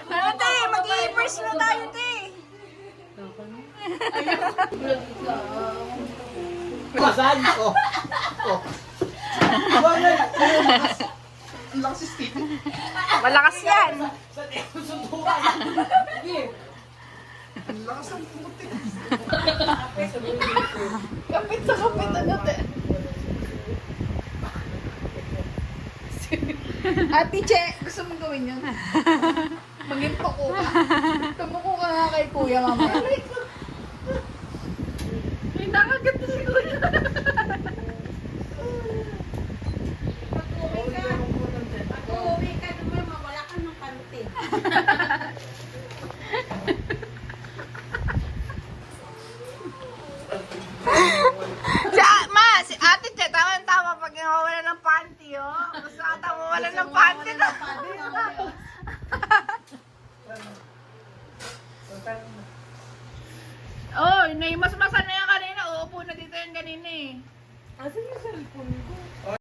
Ano, te? Mag-i-first na tayo, te. Masan? Oh. Oh. Ang lakas si Steve. Malakas yan. Sa teko suntukan. Sige. Ang lakas ang puti. Kapit sa kapit na natin. Ate Che, gusto mong gawin yun? Maging pako ka. Tumuko ka nga kay kuya mamaya. Ay, nakagat na si kuya. Pag-uwi ka naman, mawala ka ng panty. Si Ate Che, tama-tama pag wala ng panty, oh. Gusto ata mo wala ng panty na. Oh, naimas-masan na yan kanina. Uupo na dito yan kanina eh. Asan yung cellphone ko?